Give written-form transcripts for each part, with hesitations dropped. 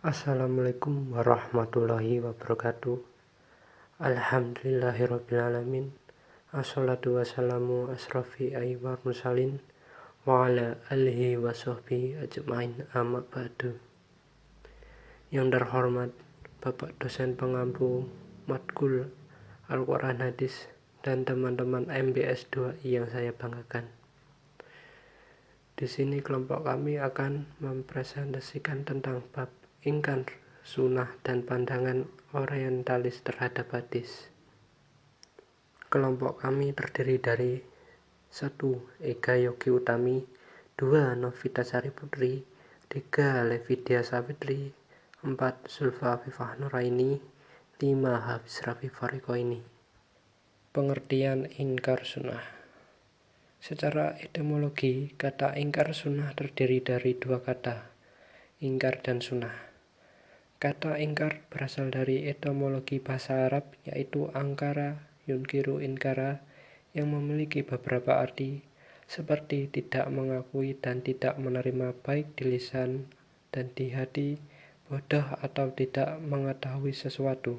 Assalamualaikum warahmatullahi wabarakatuh. Alhamdulillahirrabbilalamin. Assalatu wassalamu asrafi ayyuhal mursalin wa ala alihi wa sahbihi ajmain amma ba'du. Yang terhormat Bapak dosen pengampu matkul Al-Quran Hadis dan teman-teman MBS 2I yang saya banggakan. Di sini kelompok kami akan mempresentasikan tentang bab ingkar sunnah dan pandangan orientalis terhadap hadis. Kelompok kami terdiri dari 1. Ega Yogi Utami, 2. Novita Sari Putri, 3. Levidia Savitri, 4. Zulfa Afifah Nuraini, 5. Hafiz Rafi Farikoini. Pengertian ingkar sunnah. Secara etimologi, kata ingkar sunnah terdiri dari dua kata, ingkar dan sunnah. Kata ingkar berasal dari etimologi bahasa Arab, yaitu angkara yunkiru inkara, yang memiliki beberapa arti, seperti tidak mengakui dan tidak menerima baik di lisan dan di hati, bodoh atau tidak mengetahui sesuatu.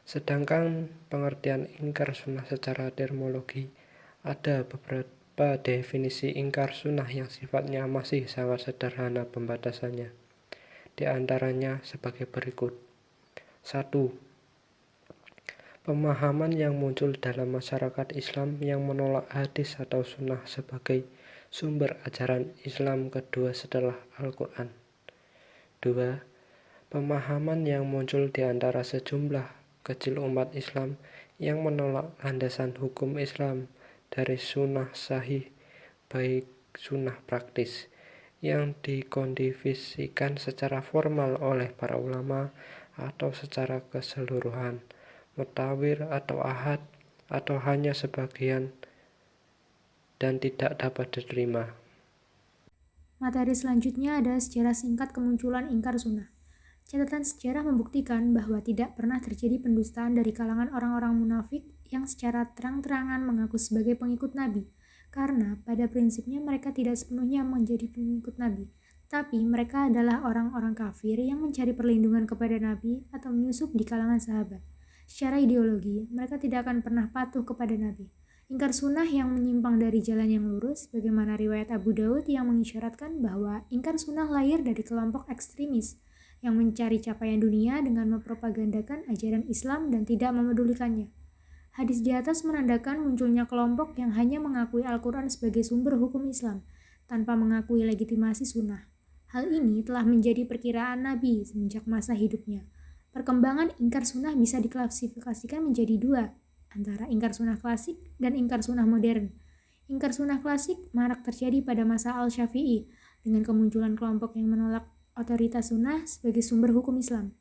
Sedangkan pengertian ingkar sunnah secara etimologi, ada beberapa definisi ingkar sunnah yang sifatnya masih sangat sederhana pembatasannya. Di antaranya sebagai berikut. 1. Pemahaman yang muncul dalam masyarakat Islam yang menolak hadis atau sunnah sebagai sumber ajaran Islam kedua setelah Al-Quran. 2. Pemahaman yang muncul di antara sejumlah kecil umat Islam yang menolak landasan hukum Islam dari sunnah sahih, baik sunnah praktis, yang dikondivisikan secara formal oleh para ulama atau secara keseluruhan, mutawir atau ahad, atau hanya sebagian dan tidak dapat diterima. Materi selanjutnya ada sejarah singkat kemunculan ingkar sunnah. Catatan sejarah membuktikan bahwa tidak pernah terjadi pendustaan dari kalangan orang-orang munafik yang secara terang-terangan mengaku sebagai pengikut Nabi, karena pada prinsipnya mereka tidak sepenuhnya menjadi pengikut Nabi, tapi mereka adalah orang-orang kafir yang mencari perlindungan kepada Nabi atau menyusup di kalangan sahabat. Secara ideologi, mereka tidak akan pernah patuh kepada Nabi. Ingkar sunnah yang menyimpang dari jalan yang lurus, bagaimana riwayat Abu Daud yang mengisyaratkan bahwa ingkar sunnah lahir dari kelompok ekstremis yang mencari capaian dunia dengan mempropagandakan ajaran Islam dan tidak memedulikannya. Hadis di atas menandakan munculnya kelompok yang hanya mengakui Al-Quran sebagai sumber hukum Islam, tanpa mengakui legitimasi sunnah. Hal ini telah menjadi perkiraan Nabi semenjak masa hidupnya. Perkembangan ingkar sunnah bisa diklasifikasikan menjadi dua, antara ingkar sunnah klasik dan ingkar sunnah modern. Ingkar sunnah klasik marak terjadi pada masa Al-Syafi'i, dengan kemunculan kelompok yang menolak otoritas sunnah sebagai sumber hukum Islam,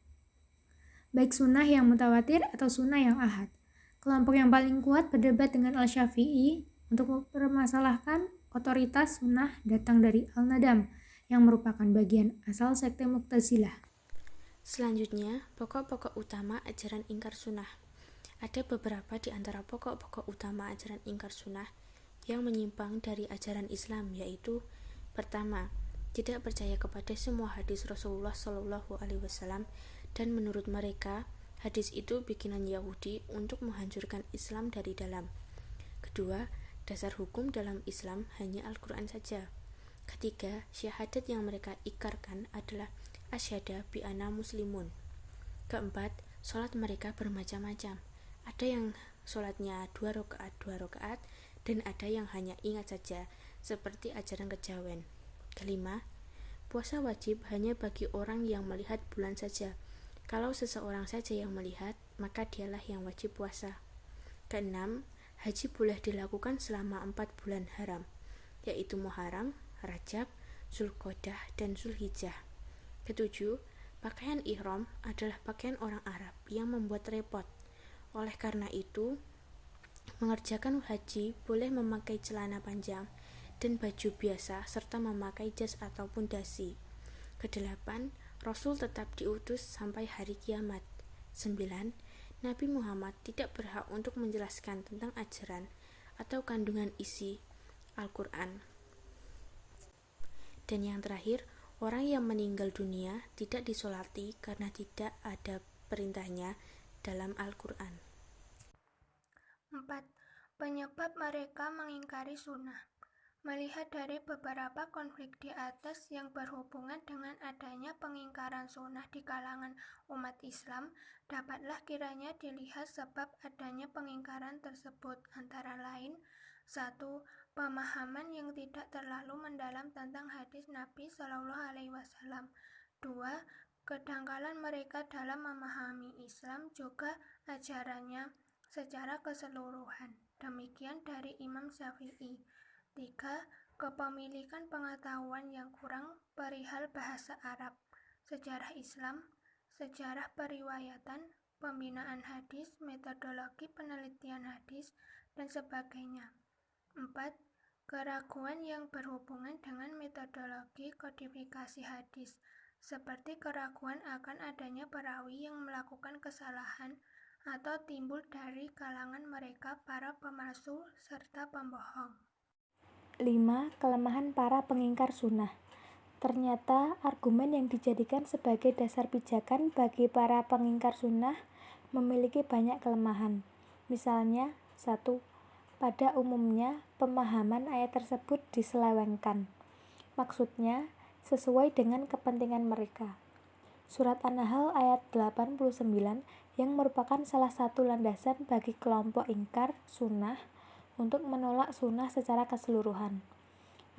baik sunnah yang mutawatir atau sunnah yang ahad. Kelompok yang paling kuat berdebat dengan Al-Syafi'i untuk mempermasalahkan otoritas sunnah datang dari Al-Nadam, yang merupakan bagian asal sekte Mu'tazilah. Selanjutnya, pokok-pokok utama ajaran ingkar sunnah. Ada beberapa di antara pokok-pokok utama ajaran ingkar sunnah yang menyimpang dari ajaran Islam, yaitu: pertama, tidak percaya kepada semua hadis Rasulullah SAW, dan menurut mereka hadis itu bikinan Yahudi untuk menghancurkan Islam dari dalam. Kedua, dasar hukum dalam Islam hanya Al-Quran saja. Ketiga, syahadat yang mereka ikrarkan adalah asyhadu bi anna muslimun. Keempat, sholat mereka bermacam-macam. Ada yang sholatnya 2 rakaat, dan ada yang hanya ingat saja, seperti ajaran kejawen. Kelima, puasa wajib hanya bagi orang yang melihat bulan saja. Kalau seseorang saja yang melihat, maka dialah yang wajib puasa. Keenam, haji boleh dilakukan selama 4 bulan haram, yaitu Muharram, Rajab, Zulqa'dah, dan Zulhijjah. Ketujuh, pakaian ihram adalah pakaian orang Arab yang membuat repot. Oleh karena itu, mengerjakan haji boleh memakai celana panjang dan baju biasa serta memakai jas ataupun dasi. Kedelapan, Rasul tetap diutus sampai hari kiamat. 9. Nabi Muhammad tidak berhak untuk menjelaskan tentang ajaran atau kandungan isi Al-Quran. Dan yang terakhir, Orang yang meninggal dunia tidak disolati karena tidak ada perintahnya dalam Al-Quran. 4. Penyebab mereka mengingkari sunnah. Melihat dari beberapa konflik di atas yang berhubungan dengan adanya pengingkaran sunnah di kalangan umat Islam, dapatlah kiranya dilihat sebab adanya pengingkaran tersebut, antara lain: 1. Pemahaman yang tidak terlalu mendalam tentang hadis Nabi SAW. 2. Kedangkalan mereka dalam memahami Islam juga ajarannya secara keseluruhan. Demikian dari Imam Syafi'i. 3. Kepemilikan pengetahuan yang kurang perihal bahasa Arab, sejarah Islam, sejarah periwayatan, pembinaan hadis, metodologi penelitian hadis, dan sebagainya. 4. Keraguan yang berhubungan dengan metodologi kodifikasi hadis, seperti keraguan akan adanya perawi yang melakukan kesalahan atau timbul dari kalangan mereka para pemalsu serta pembohong. 5. Kelemahan para pengingkar sunnah. Ternyata argumen yang dijadikan sebagai dasar pijakan bagi para pengingkar sunnah memiliki banyak kelemahan. Misalnya, 1. Pada umumnya, pemahaman ayat tersebut diselewengkan. Maksudnya, sesuai dengan kepentingan mereka. Surat An-Nahl ayat 89 yang merupakan salah satu landasan bagi kelompok ingkar sunnah untuk menolak sunnah secara keseluruhan.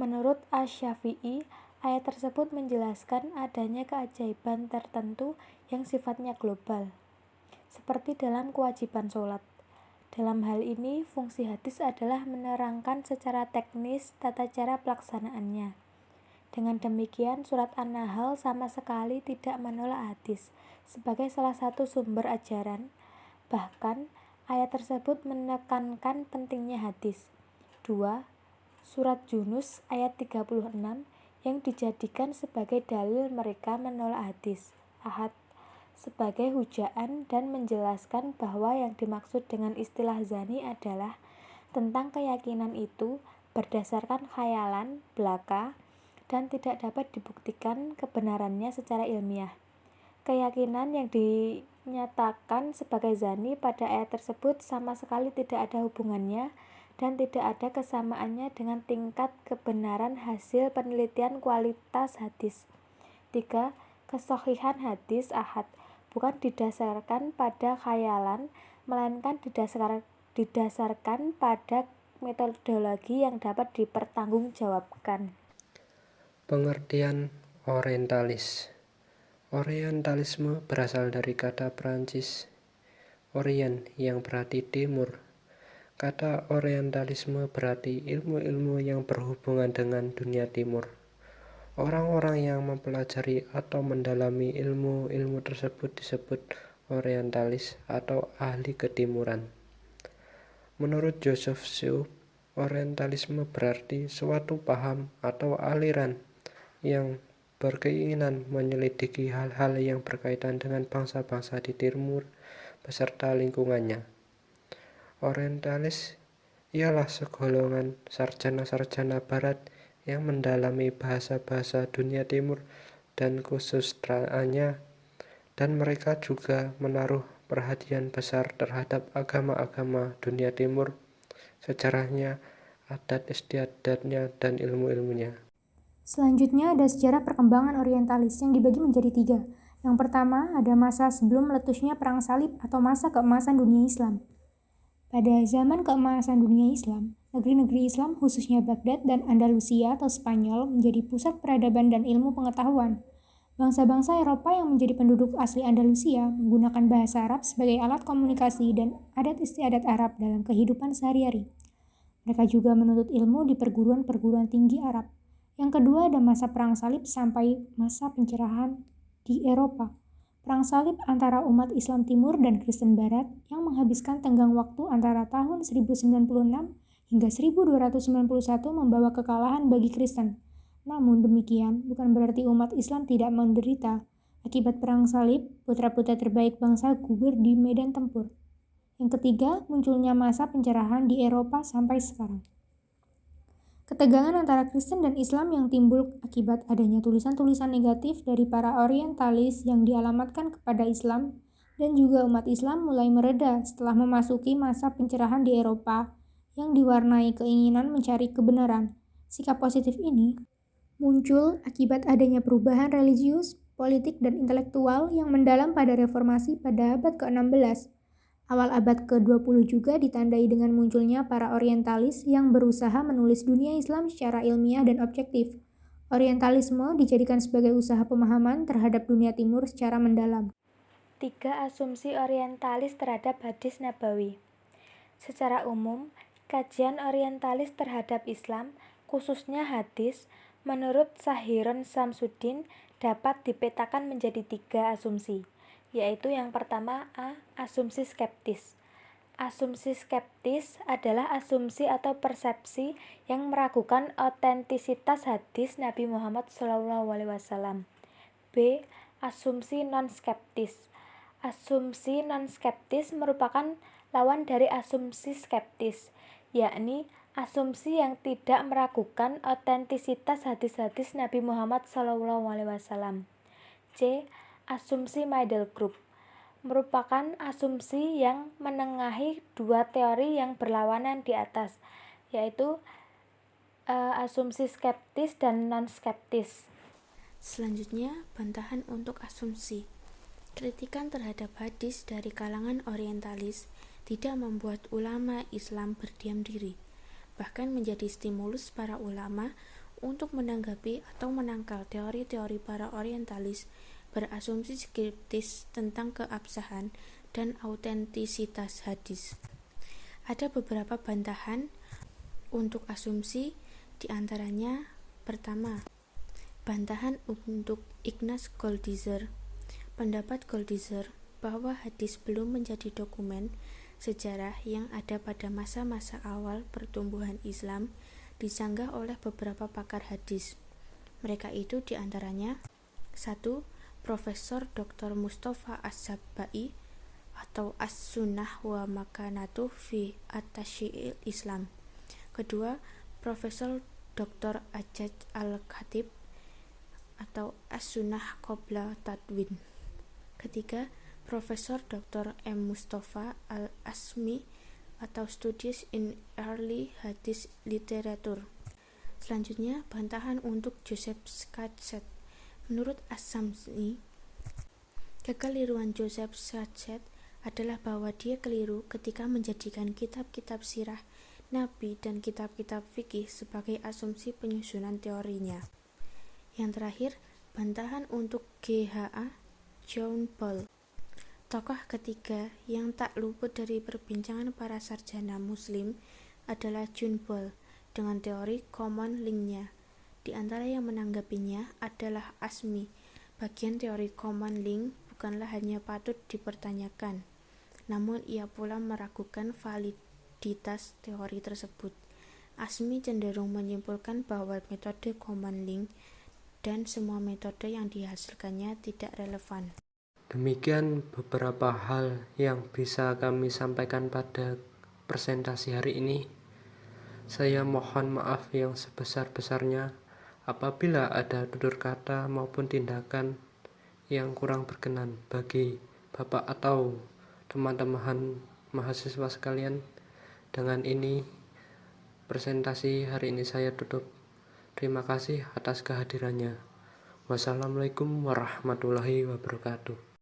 Menurut Asy-Syafi'i, ayat tersebut menjelaskan adanya keajaiban tertentu yang sifatnya global, seperti dalam kewajiban sholat. Dalam hal ini, fungsi hadis adalah menerangkan secara teknis tata cara pelaksanaannya. Dengan demikian, surat An-Nahl sama sekali tidak menolak hadis sebagai salah satu sumber ajaran. Bahkan, ayat tersebut menekankan pentingnya hadis. 2. Surat Yunus ayat 36 yang dijadikan sebagai dalil mereka menolak hadis ahad sebagai hujaan dan menjelaskan bahwa yang dimaksud dengan istilah zani adalah tentang keyakinan itu berdasarkan khayalan belaka dan tidak dapat dibuktikan kebenarannya secara ilmiah. Keyakinan yang dinyatakan sebagai zani pada ayat tersebut sama sekali tidak ada hubungannya dan tidak ada kesamaannya dengan tingkat kebenaran hasil penelitian kualitas hadis. 3. Kesohihan hadis ahad bukan didasarkan pada khayalan, melainkan didasarkan pada metodologi yang dapat dipertanggungjawabkan. Pengertian orientalis. Orientalisme berasal dari kata Prancis orient yang berarti timur. Kata orientalisme berarti ilmu-ilmu yang berhubungan dengan dunia timur. Orang-orang yang mempelajari atau mendalami ilmu-ilmu tersebut disebut orientalis atau ahli ketimuran. Menurut Joseph Seup, orientalisme berarti suatu paham atau aliran yang berkeinginan menyelidiki hal-hal yang berkaitan dengan bangsa-bangsa di timur beserta lingkungannya. Orientalis ialah segolongan sarjana-sarjana barat yang mendalami bahasa-bahasa dunia timur dan kesusastraannya, dan mereka juga menaruh perhatian besar terhadap agama-agama dunia timur, sejarahnya, adat istiadatnya, dan ilmu-ilmunya. Selanjutnya ada sejarah perkembangan orientalis yang dibagi menjadi 3. Yang pertama ada masa sebelum meletusnya perang salib atau masa keemasan dunia Islam. Pada zaman keemasan dunia Islam, negeri-negeri Islam khususnya Baghdad dan Andalusia atau Spanyol menjadi pusat peradaban dan ilmu pengetahuan. Bangsa-bangsa Eropa yang menjadi penduduk asli Andalusia menggunakan bahasa Arab sebagai alat komunikasi dan adat istiadat Arab dalam kehidupan sehari-hari. Mereka juga menuntut ilmu di perguruan-perguruan tinggi Arab. Yang kedua ada masa perang salib sampai masa pencerahan di Eropa. Perang salib antara umat Islam Timur dan Kristen Barat yang menghabiskan tenggang waktu antara tahun 1096 hingga 1291 membawa kekalahan bagi Kristen. Namun demikian bukan berarti umat Islam tidak menderita. Akibat perang salib, putra-putra terbaik bangsa gugur di medan tempur. Yang ketiga, munculnya masa pencerahan di Eropa sampai sekarang. Ketegangan antara Kristen dan Islam yang timbul akibat adanya tulisan-tulisan negatif dari para orientalis yang dialamatkan kepada Islam dan juga umat Islam mulai mereda setelah memasuki masa pencerahan di Eropa yang diwarnai keinginan mencari kebenaran. Sikap positif ini muncul akibat adanya perubahan religius, politik, dan intelektual yang mendalam pada reformasi pada abad ke-16. Awal abad ke-20 juga ditandai dengan munculnya para orientalis yang berusaha menulis dunia Islam secara ilmiah dan objektif. Orientalisme dijadikan sebagai usaha pemahaman terhadap dunia timur secara mendalam. 3 asumsi orientalis terhadap hadis nabawi. Secara umum, kajian orientalis terhadap Islam, khususnya hadis, menurut Shahiron Samsudin dapat dipetakan menjadi 3 asumsi, yaitu yang pertama A. Asumsi skeptis. Asumsi skeptis adalah asumsi atau persepsi yang meragukan otentisitas hadis Nabi Muhammad SAW. B. Asumsi non-skeptis. Asumsi non-skeptis merupakan lawan dari asumsi skeptis, yakni asumsi yang tidak meragukan otentisitas hadis-hadis Nabi Muhammad SAW. C. Asumsi middle group merupakan asumsi yang menengahi dua teori yang berlawanan di atas, yaitu asumsi skeptis dan non-skeptis. Selanjutnya, bantahan untuk asumsi. Kritikan terhadap hadis dari kalangan orientalis tidak membuat ulama Islam berdiam diri, bahkan menjadi stimulus para ulama untuk menanggapi atau menangkal teori-teori para orientalis berasumsi skeptis tentang keabsahan dan autentisitas hadis. Ada beberapa bantahan untuk asumsi, diantaranya pertama, bantahan untuk Ignaz Goldziher. Pendapat Goldziher bahwa hadis belum menjadi dokumen sejarah yang ada pada masa-masa awal pertumbuhan Islam disanggah oleh beberapa pakar hadis. Mereka itu diantaranya 1. Profesor Dr. Mustafa As-Sabbai atau As-Sunnah wa Makanatuh fi At-Tasyi'il Islam. Kedua, Profesor Dr. Ajaj Al-Khatib atau As-Sunnah Qabla Tadwin. Ketiga, Profesor Dr. M. Mustafa Al-Asmi atau Studies in Early Hadith Literature. Selanjutnya, bantahan untuk Joseph Schacheth. Menurut As-Samsi, kekeliruan Joseph Schacheth adalah bahwa dia keliru ketika menjadikan kitab-kitab sirah Nabi dan kitab-kitab fikih sebagai asumsi penyusunan teorinya. Yang terakhir, bantahan untuk G.H.A. John Paul. Tokoh ketiga yang tak luput dari perbincangan para sarjana muslim adalah John Paul dengan teori common link-nya. Di antara yang menanggapinya adalah Asmi. Bagian teori common link bukanlah hanya patut dipertanyakan, namun ia pula meragukan validitas teori tersebut. Asmi cenderung menyimpulkan bahwa metode common link dan semua metode yang dihasilkannya tidak relevan. Demikian beberapa hal yang bisa kami sampaikan pada presentasi hari ini. Saya mohon maaf yang sebesar-besarnya apabila ada tutur kata maupun tindakan yang kurang berkenan bagi Bapak atau teman-teman mahasiswa sekalian. Dengan ini presentasi hari ini saya tutup. Terima kasih atas kehadirannya. Wassalamualaikum warahmatullahi wabarakatuh.